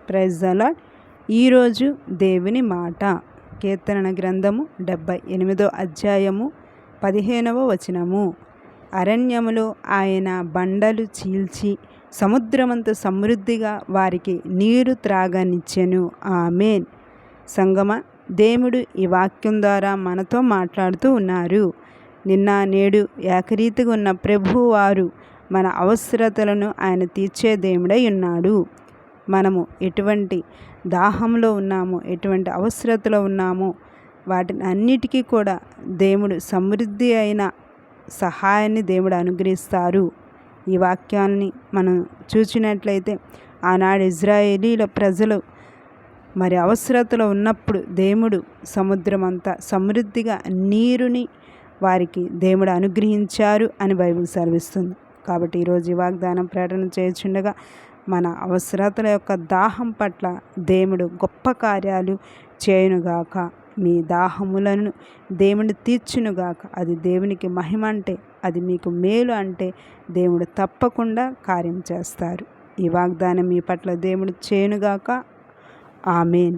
Praise the lord. ఈరోజు దేవుని మాట కీర్తన గ్రంథము 78వ అధ్యాయము 15వ వచనము. అరణ్యములో ఆయన బండలు చీల్చి సముద్రమంత సమృద్ధిగా వారికి నీరు త్రాగనిచ్చెను. ఆమేన్. సంగమ, దేవుడు ఈ వాక్యం ద్వారా మనతో మాట్లాడుతూ ఉన్నారు. నిన్న నేడు ఏకరీతిగా ఉన్న ప్రభువారు మన అవసరతలను ఆయన తీర్చే దేవుడై ఉన్నాడు. మనము ఎటువంటి దాహంలో ఉన్నామో, ఎటువంటి అవసరతలో ఉన్నామో వాటిని అన్నిటికీ కూడా దేవుడు సమృద్ధి అయిన సహాయాన్ని దేవుడు అనుగ్రహిస్తారు. ఈ వాక్యాన్ని మనం చూసినట్లయితే ఆనాడు ఇజ్రాయేలీల ప్రజలు మరి అవసరతలో ఉన్నప్పుడు దేవుడు సముద్రం అంతా సమృద్ధిగా నీరుని వారికి దేవుడు అనుగ్రహించారు అని బైబిల్ సెలవిస్తుంది. కాబట్టి ఈరోజు ఈ వాగ్దానం ప్రకటన చేయుచుండగా మన అవసరతల యొక్క దాహం పట్ల దేవుడు గొప్ప కార్యాలు చేయునుగాక. మీ దాహములను దేవుడు తీర్చునుగాక. అది దేవునికి మహిమ అంటే, అది మీకు మేలు అంటే దేవుడు తప్పకుండా కార్యం చేస్తారు. ఈ వాగ్దానం మీ పట్ల దేవుడు చేయునుగాక. ఆమేన్.